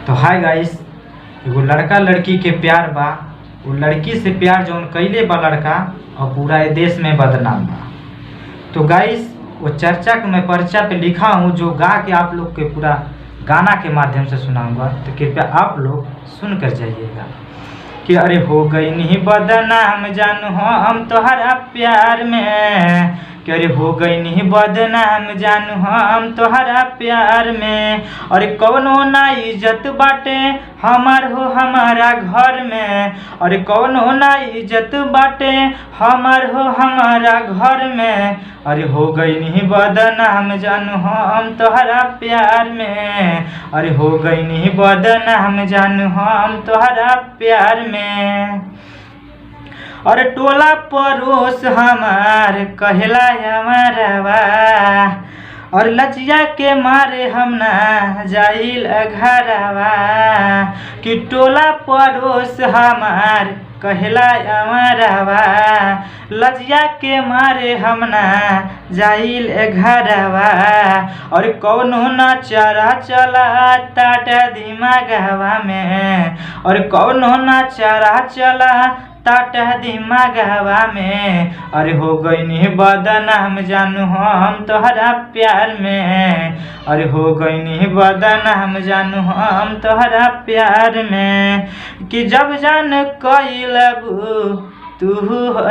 तो hi guys, एगो लड़का लड़की के प्यार बा। वो लड़की से प्यार जौन कइले बा लड़का और पूरा देश में बदनाम बा। तो गाइस, वो चर्चा के मैं पर्चा पे लिखा हूँ जो गा के आप लोग के पूरा गाना के माध्यम से सुनाऊंगा। तो कृपया आप लोग सुन कर जाइएगा कि अरे हो गई नहीं बदनाम जानू हम तोहरा प्यार में, कि अरे हो गई नहीं बदनाम जानू हम तोहरा प्यार में। अरे कौनो ना इज्जत बाटे हमार हो हमारा घर में, अरे कौनो ना इज्जत बाटे हमार हो हमारा घर में। अरे हो गई नहीं बदनाम जानू हम तोहरा प्यार में, अरे हो गई नहीं बदनाम जानू हम तोहरा प्यार में। और टोला पड़ोस हमार कहला हमारवा, और लजिया के मारे हम ना जाइल घरवा। कि टोला पड़ोस हमार कहला हमारवा, लजिया के मारे हम ना जाइल घरवा। और कौनो ना चारा चला ताटा दिमागवा में, और कौनो ना चारा चला ताटा दिमागवा में। अरे हो गई नहीं बदनाम जानू हम तोहरा प्यार में, अरे हो गई नहीं बदनाम जानू हम तोहरा प्यार में। कि जब जान कइलबू तू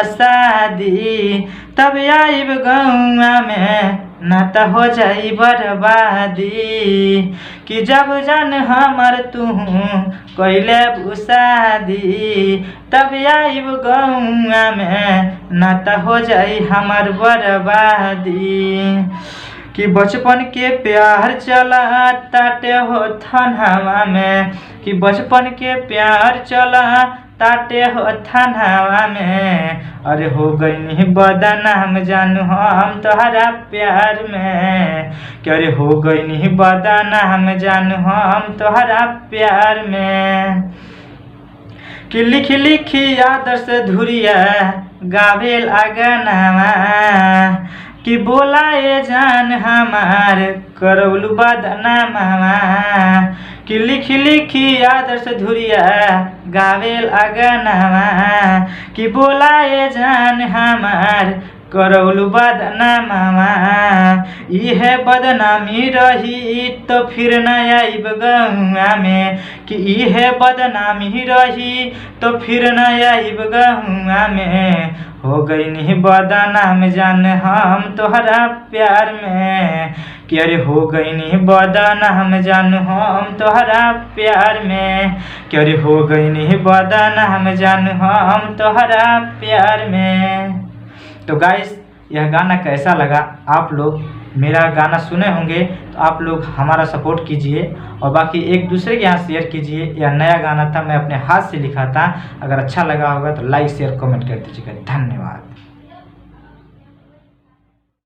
शादी तब आइब गौआ में ना तो हो जाई बर्बादी। कि जब जान हमर तू कइले शादी तब आइब गौआ में ना तो हो जाई हमर बर्बादी। कि बचपन के प्यार चला ताटे हो थानावा में, कि बचपन के प्यार चला ताटे हो थानावा में। अरे हो गई नहीं बदनाम जानू हम तोहरा प्यार में, कि अरे हो गई नहीं बदनाम जानू हम तोहरा प्यार में। कि लिख लिखी आदर्श धुरिया गावेल आगनावा, कि बोला ये जान हमार करौलू बदनामा। कि लिख लिखी आदर्श धुरिया गावेल अगनामा, कि बोला ये जान हमार करौलू बदनामा। इहे बदनामी रही तो फिर न आइब गौआ में, कि इहे बदनामी रही तो फिर न आइब गौआ में। हो गई नहीं बदनाम जान हम तोहरा प्यार में, कि अरे हो गई नहीं बदनाम जानू हम तोहरा प्यार में। कि अरे हो गई नहीं बदनाम जानू हम तोहरा प्यार में। तो गाइस, यह गाना कैसा लगा? आप लोग मेरा गाना सुने होंगे तो आप लोग हमारा सपोर्ट कीजिए और बाकी एक दूसरे के यहाँ शेयर कीजिए। यह नया गाना था, मैं अपने हाथ से लिखा था। अगर अच्छा लगा होगा तो लाइक शेयर कमेंट कर दीजिएगा। धन्यवाद।